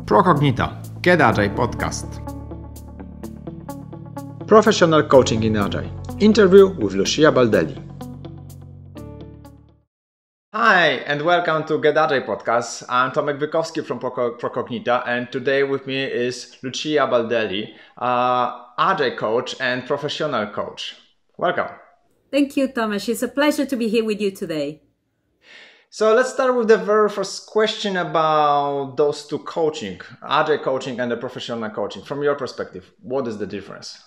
ProCognita, Get Agile podcast. Professional Coaching in Agile. Interview with Lucia Baldelli. Hi, and welcome to Get Agile podcast. I'm Tomasz Wykowski from ProCognita, and today with me is Lucia Baldelli, Agile coach and professional coach. Welcome. Thank you, Tomasz. It's a pleasure to be here with you today. So let's start with the very first question about those two coaching, Agile coaching and the professional coaching. From your perspective, what is the difference?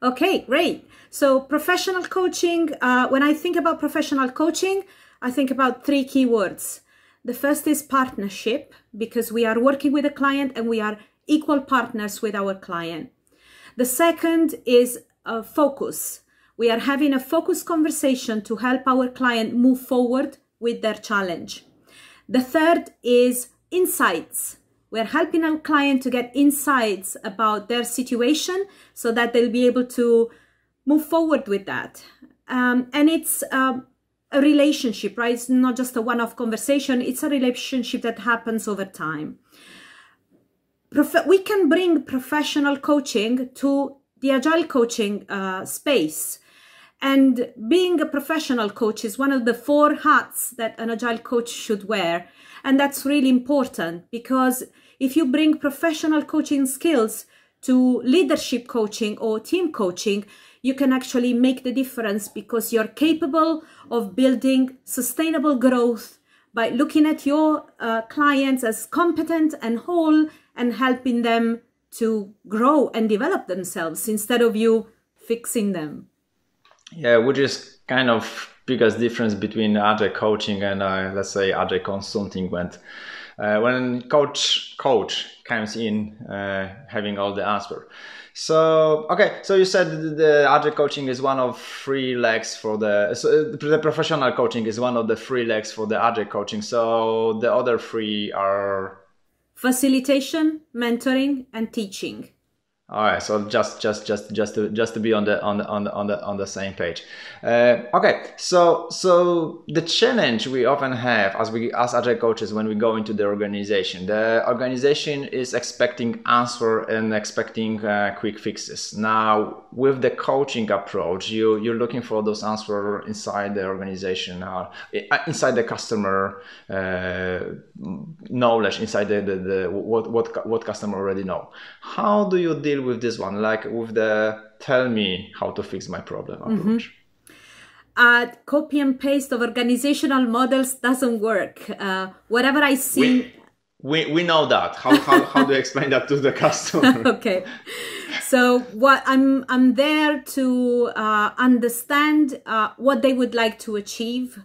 Okay, great. So professional coaching, when I think about professional coaching, I think about three key words. The first is partnership, because we are working with a client and we are equal partners with our client. The second is focus. We are having a focused conversation to help our client move forward with their challenge. The third is insights. We're helping our client to get insights about their situation so that they'll be able to move forward with that. And it's a relationship, right? It's not just a one-off conversation. It's a relationship that happens over time. We can bring professional coaching to the Agile coaching space. And being a professional coach is one of the 4 hats that an Agile coach should wear. And that's really important, because if you bring professional coaching skills to leadership coaching or team coaching, you can actually make the difference, because you're capable of building sustainable growth by looking at your clients as competent and whole and helping them to grow and develop themselves instead of you fixing them. Yeah, which is kind of biggest difference between Agile coaching and let's say Agile consulting. When coach comes in having all the answer. So okay, so you said the Agile coaching is one of 3 legs for the professional coaching is one of the 3 legs for the Agile coaching. So the other 3 are facilitation, mentoring, and teaching. All right, so just to be on the same page. Okay, so the challenge we often have as Agile coaches when we go into the organization is expecting answer and expecting quick fixes. Now, with the coaching approach, you're looking for those answers inside the organization, inside the customer knowledge, inside the what customer already know. How do you deal with this one, like with the tell me how to fix my problem approach? Copy and paste of organizational models doesn't work. Whatever I see, we know that. How do you explain that to the customer? Okay, so what I'm there to understand what they would like to achieve.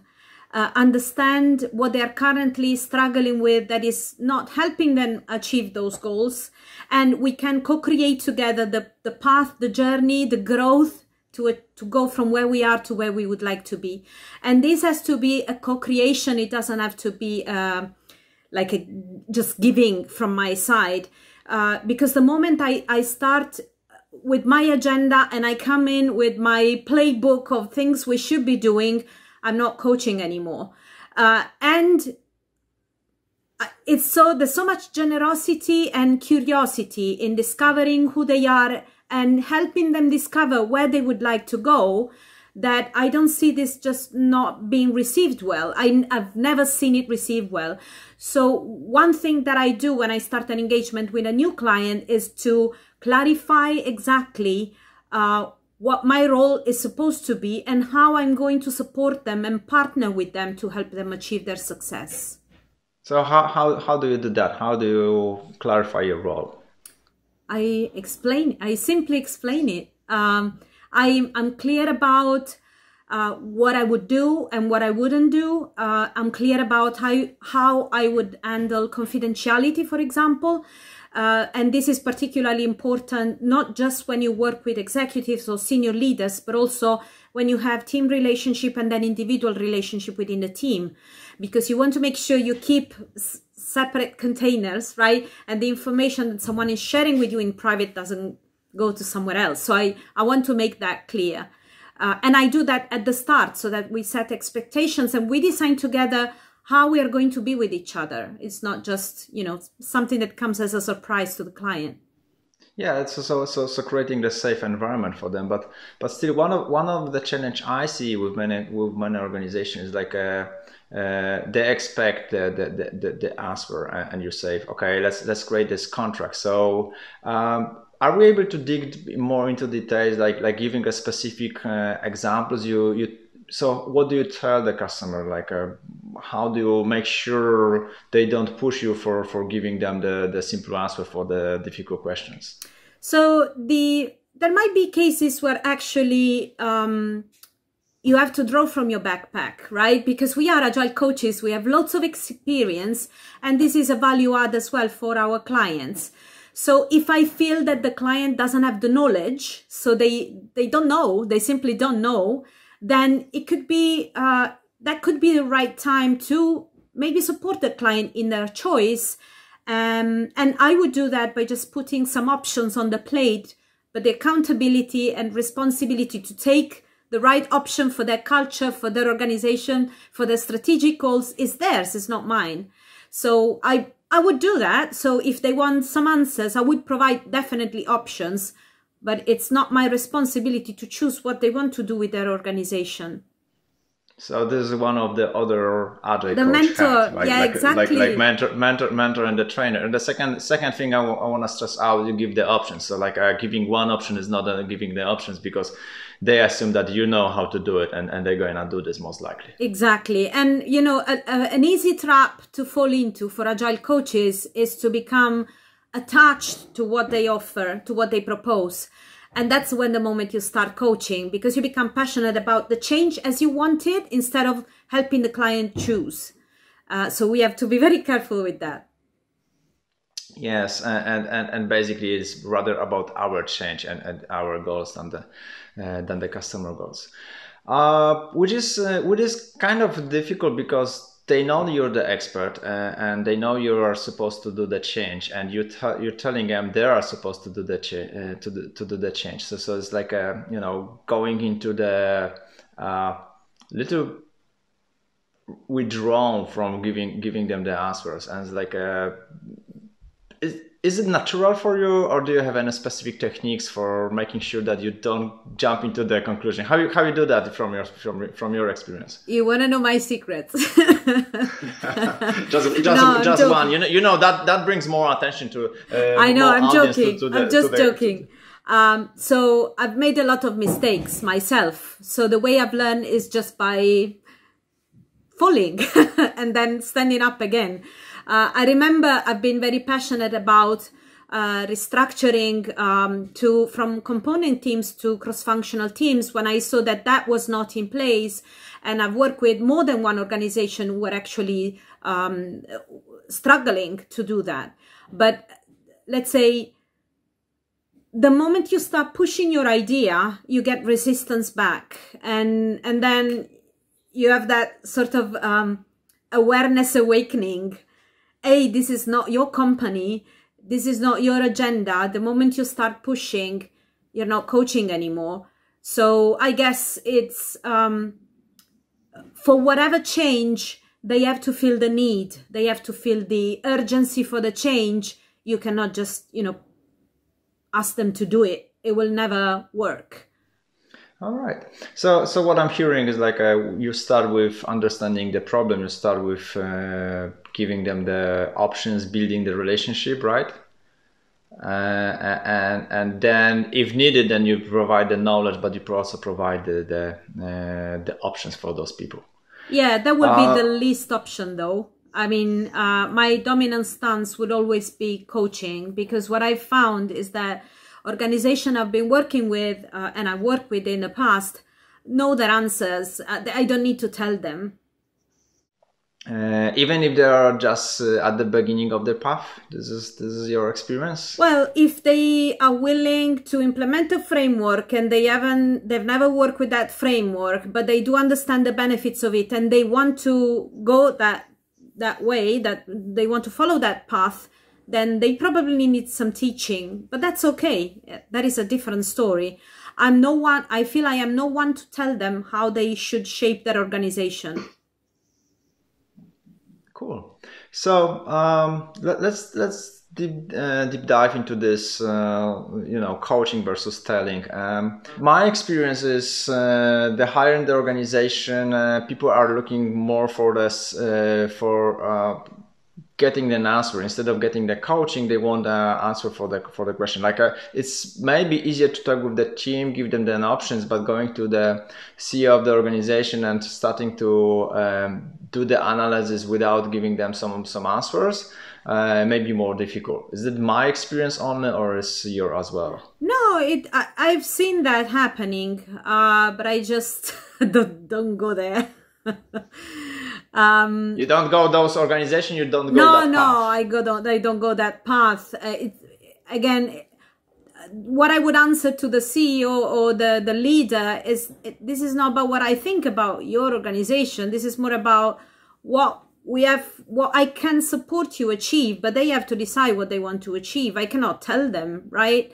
Understand what they are currently struggling with that is not helping them achieve those goals, and we can co-create together the path, the journey, the growth to go from where we are to where we would like to be. And this has to be a co-creation. It doesn't have to be just giving from my side, because the moment I start with my agenda and I come in with my playbook of things we should be doing, I'm not coaching anymore. And there's so much generosity and curiosity in discovering who they are and helping them discover where they would like to go, that I don't see this just not being received well. I've never seen it received well. So one thing that I do when I start an engagement with a new client is to clarify exactly what my role is supposed to be and how I'm going to support them and partner with them to help them achieve their success. So how do you do that? How do you clarify your role? I simply explain it. I'm clear about what I would do and what I wouldn't do. I'm clear about how I would handle confidentiality, for example. And this is particularly important, not just when you work with executives or senior leaders, but also when you have team relationship and then individual relationship within the team, because you want to make sure you keep separate containers, right? And the information that someone is sharing with you in private doesn't go to somewhere else. So I want to make that clear. And I do that at the start so that we set expectations and we design together how we are going to be with each other. It's not just, you know, something that comes as a surprise to the client. Yeah, it's so creating the safe environment for them. But still, one of the challenge I see with many organizations is like they expect the answer, and you say, okay, let's create this contract. So are we able to dig more into details, like giving a specific examples? So what do you tell the customer? Like, how do you make sure they don't push you for giving them the simple answer for the difficult questions? So there might be cases where actually you have to draw from your backpack, right? Because we are agile coaches, we have lots of experience, and this is a value add as well for our clients. So if I feel that the client doesn't have the knowledge, so they don't know, they simply don't know, then it could be that could be the right time to maybe support the client in their choice. And I would do that by just putting some options on the plate, but the accountability and responsibility to take the right option for their culture, for their organization, for their strategic goals is theirs, it's not mine. So I would do that. So if they want some answers, I would provide definitely options, but it's not my responsibility to choose what they want to do with their organization. So this is one of the other agile the coach mentor, hat, yeah, exactly. like mentor, and the trainer. And the second thing I want to stress out, you give the options. So like giving one option is not giving the options, because they assume that you know how to do it, and they're going to do this most likely. Exactly. And you know, an easy trap to fall into for agile coaches is to become attached to what they offer, to what they propose. And that's when the moment you start coaching, because you become passionate about the change as you want it instead of helping the client choose. So we have to be very careful with that. Yes, and basically it's rather about our change and our goals than the customer goals, which is kind of difficult, because they know you're the expert, and they know you are supposed to do the change, and you're telling them they are supposed to do the to do the change. So it's like you know, going into the little withdrawn from giving them the answers, and it's like is it natural for you, or do you have any specific techniques for making sure that you don't jump into the conclusion? How you do that from your experience? You want to know my secrets? just one. You know that brings more attention to. I know. I'm joking. I'm just joking. So I've made a lot of mistakes myself. So the way I've learned is just by falling and then standing up again. I remember I've been very passionate about restructuring from component teams to cross-functional teams when I saw that was not in place. And I've worked with more than one organization who were actually struggling to do that. But let's say the moment you start pushing your idea, you get resistance back. And then you have that sort of awareness awakening. Hey, this is not your company. This is not your agenda. The moment you start pushing, you're not coaching anymore. So I guess it's for whatever change, they have to feel the need. They have to feel the urgency for the change. You cannot just, you know, ask them to do it. It will never work. All right. So what I'm hearing is like you start with understanding the problem. You start with giving them the options, building the relationship, right? And then, if needed, then you provide the knowledge, but you also provide the options for those people. Yeah, that would be the least option, though. I mean, my dominant stance would always be coaching, because what I've found is that organization I've been working with and I've worked with in the past know their answers. I don't need to tell them. Even if they are just at the beginning of their path, this is your experience? Well, if they are willing to implement a framework and they've never worked with that framework, but they do understand the benefits of it and they want to go that way, that they want to follow that path, then they probably need some teaching, but that's okay. That is a different story. I feel I am no one to tell them how they should shape their organization. Cool. So let's deep dive into this, coaching versus telling. My experience is the higher in the organization, people are looking more for this getting an answer instead of getting the coaching. They want an answer for the question. Like it's maybe easier to talk with the team, give them the options, but going to the CEO of the organization and starting to do the analysis without giving them some answers may be more difficult. Is it my experience only, or is yours as well? No, I've seen that happening, but I just don't go there. You don't go those organizations. You don't go. No, I don't go that path. Again, what I would answer to the CEO or the leader is, this is not about what I think about your organization. This is more about what I can support you achieve, but they have to decide what they want to achieve. I cannot tell them, right?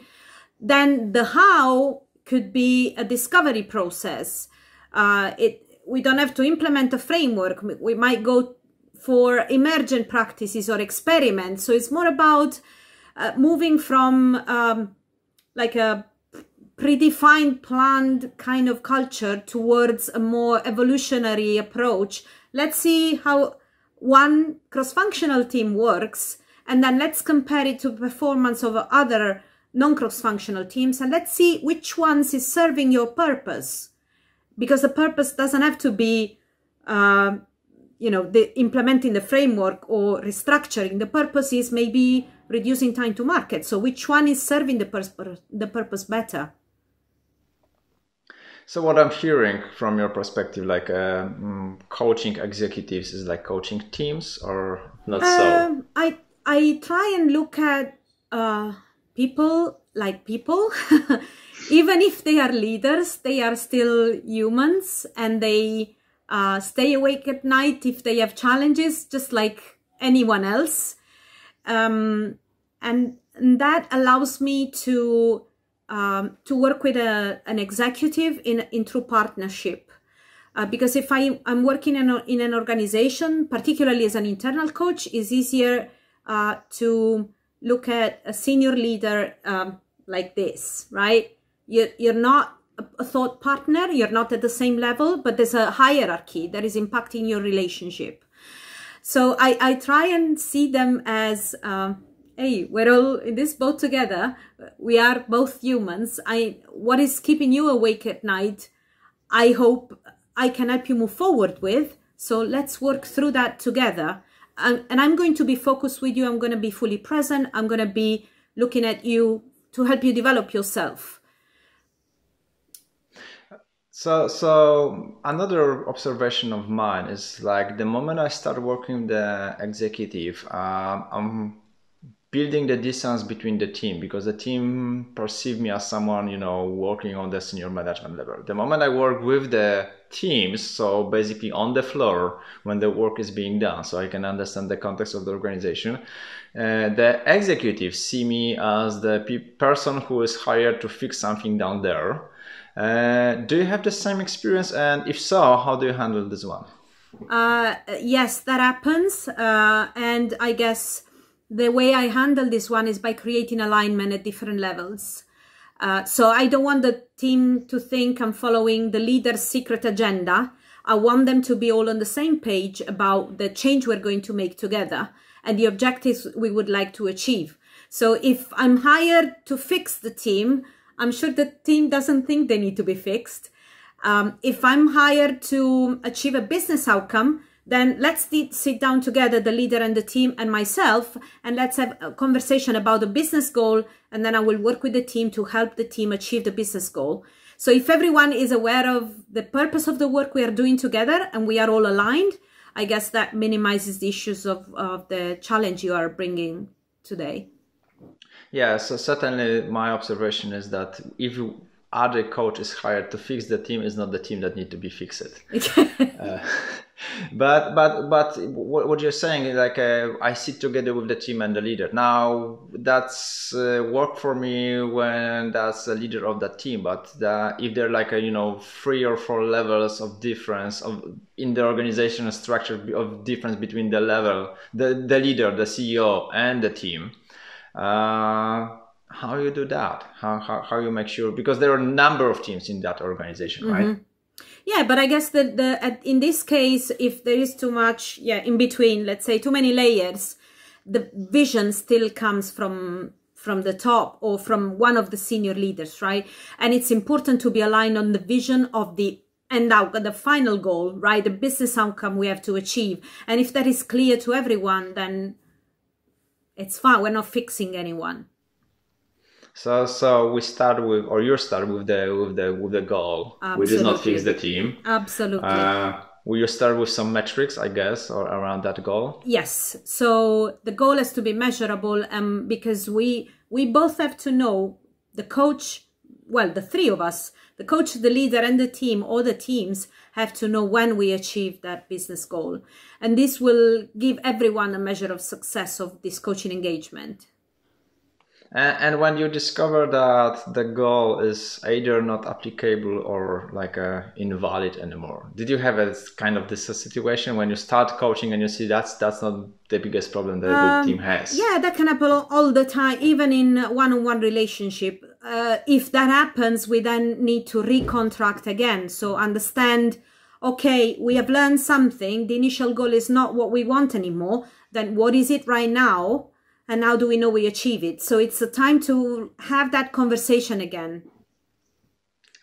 Then the how could be a discovery process. We don't have to implement a framework. We might go for emergent practices or experiments. So it's more about moving from like a predefined, planned kind of culture towards a more evolutionary approach. Let's see how one cross-functional team works, and then let's compare it to performance of other non-cross-functional teams, and let's see which ones is serving your purpose. Because the purpose doesn't have to be, implementing the framework or restructuring. The purpose is maybe reducing time to market. So which one is serving the purpose better? So what I'm hearing from your perspective, like coaching executives is like coaching teams, or not so? I try and look at people like people. Even if they are leaders, they are still humans, and they stay awake at night if they have challenges, just like anyone else. And that allows me to work with an executive in true partnership. Because if I'm working in an organization, particularly as an internal coach, it's easier to look at a senior leader like this, right? You're not a thought partner, you're not at the same level, but there's a hierarchy that is impacting your relationship. So I try and see them as, hey, we're all in this boat together. We are both humans. What is keeping you awake at night, I hope I can help you move forward with. So let's work through that together. And I'm going to be focused with you. I'm going to be fully present. I'm going to be looking at you to help you develop yourself. So another observation of mine is, like, the moment I start working with the executive, I'm building the distance between the team, because the team perceive me as someone, working on the senior management level. The moment I work with the teams, so basically on the floor when the work is being done, so I can understand the context of the organization, the executives see me as the person who is hired to fix something down there. Do you have the same experience? And if so, how do you handle this one? Yes, that happens. And I guess the way I handle this one is by creating alignment at different levels. So I don't want the team to think I'm following the leader's secret agenda. I want them to be all on the same page about the change we're going to make together and the objectives we would like to achieve. So if I'm hired to fix the team, I'm sure the team doesn't think they need to be fixed. If I'm hired to achieve a business outcome, then let's sit down together, the leader and the team and myself, and let's have a conversation about the business goal, and then I will work with the team to help the team achieve the business goal. So if everyone is aware of the purpose of the work we are doing together and we are all aligned, I guess that minimizes the issues of the challenge you are bringing today. Yeah, so certainly my observation is that if other coach is hired to fix the team, it's not the team that need to be fixed. But what you're saying is like I sit together with the team and the leader. Now that's work for me when that's the leader of that team. But if they're like a, 3 or 4 levels of difference in the organizational structure of difference between the leader, the CEO, and the team. How you do that? How you make sure, because there are a number of teams in that organization, right? Yeah, but I guess that in this case, if there is too much, in between, let's say too many layers, the vision still comes from the top or from one of the senior leaders, right? And it's important to be aligned on the vision of the final goal, right? The business outcome we have to achieve. And if that is clear to everyone, then it's fine. We're not fixing anyone. So we start with, or you start with the goal, Absolutely. which is not fix the team. Absolutely. Will you start with some metrics, I guess, or around that goal? Yes. So the goal has to be measurable, because we both have to know, the coach, well, the three of us, the coach, the leader, and the team, or the teams have to know when we achieve that business goal. And this will give everyone a measure of success of this coaching engagement. And when you discover that the goal is either not applicable or like invalid anymore, did you have a kind of this situation when you start coaching and you see that's not the biggest problem that the team has? Yeah, that can happen all the time, even in one-on-one relationship. If that happens, we then need to recontract again. So understand, okay, we have learned something. The initial goal is not what we want anymore. Then what is it right now? And how do we know we achieve it? So it's a time to have that conversation again.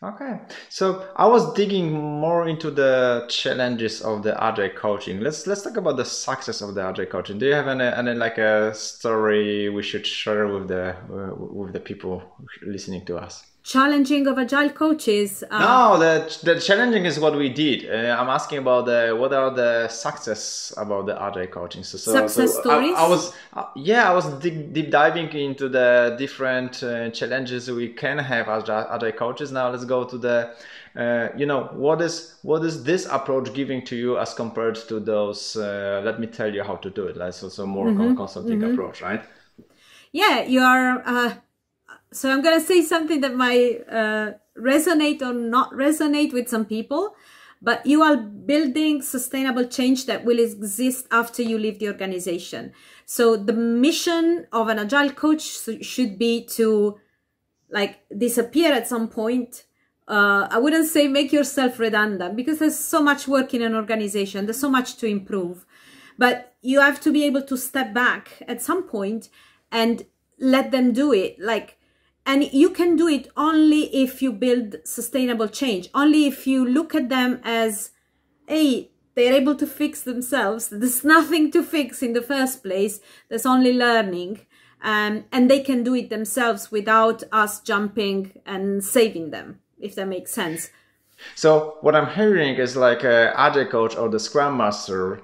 Okay, so I was digging more into the challenges of the Agile coaching. Let's talk about the success of the Agile coaching. Do you have any like a story we should share with the people listening to us? Challenging of Agile coaches? No, the challenging is what we did. I'm asking about what are the success about the Agile coaching. Success stories? I was deep diving into the different challenges we can have as Agile coaches. Now let's go to the, what is this approach giving to you as compared to those, let me tell you how to do it. Like, so more consulting approach, right? Yeah, you are... So I'm going to say something that might resonate or not resonate with some people, but you are building sustainable change that will exist after you leave the organization. So the mission of an Agile coach should be to disappear at some point. I wouldn't say make yourself redundant, because there's so much work in an organization. There's so much to improve, but you have to be able to step back at some point and let them do it. And you can do it only if you build sustainable change, only if you look at them as, hey, they're able to fix themselves. There's nothing to fix in the first place. There's only learning. And they can do it themselves without us jumping and saving them, if that makes sense. So what I'm hearing is like an Agile coach or the Scrum Master,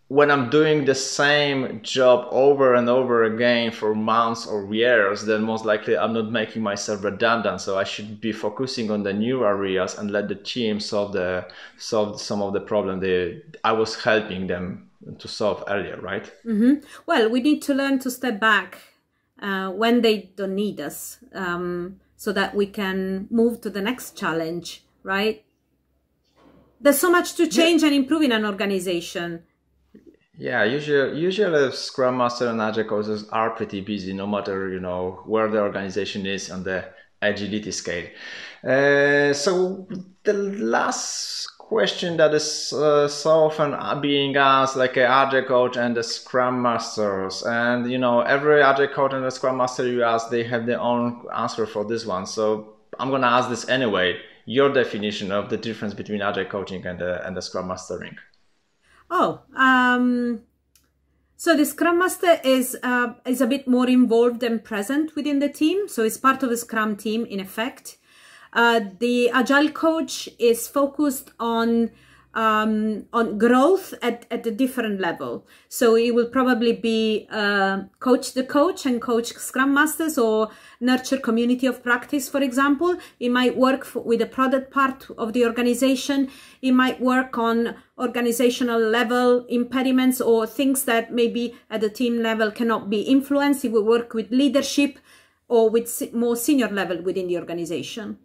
when I'm doing the same job over and over again for months or years, then most likely I'm not making myself redundant. So I should be focusing on the new areas and let the team solve some of the problem I was helping them to solve earlier, right? Mm-hmm. Well, we need to learn to step back when they don't need us, so that we can move to the next challenge, right? There's so much to change and improve in an organization. Yeah, usually Scrum Master and Agile coaches are pretty busy, no matter where the organization is on the agility scale. So the last question that is so often being asked, like an Agile coach and the Scrum Masters, and every Agile coach and the Scrum Master you ask, they have their own answer for this one. So I'm gonna ask this anyway. Your definition of the difference between Agile coaching and the Scrum Mastering. So the Scrum Master is a bit more involved and present within the team. So it's part of the Scrum team, in effect. The Agile coach is focused on on growth at a different level. So it will probably be coach the coach and coach Scrum Masters, or nurture community of practice, for example. It might work with the product part of the organization. It might work on organizational level impediments or things that maybe at the team level cannot be influenced. It will work with leadership or with more senior level within the organization.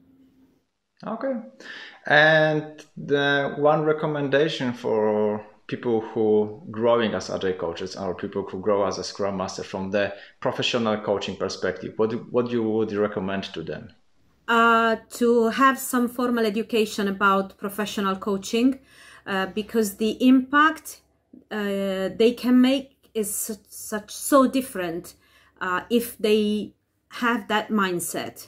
Okay. And the one recommendation for people who growing as Agile coaches, or people who grow as a Scrum Master from the professional coaching perspective, what you would recommend to them? To have some formal education about professional coaching, because the impact they can make is so different if they have that mindset.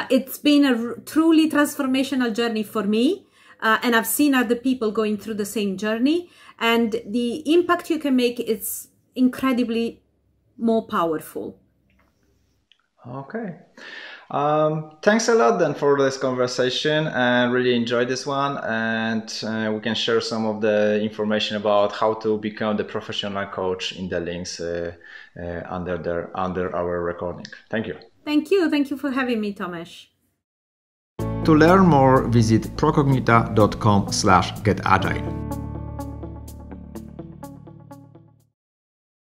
It's been a truly transformational journey for me, and I've seen other people going through the same journey, and the impact you can make is incredibly more powerful. Okay. Thanks a lot then for this conversation, and really enjoyed this one, and we can share some of the information about how to become the professional coach in the links under our recording. Thank you. Thank you for having me, Tomasz. To learn more, visit procognita.com/getagile.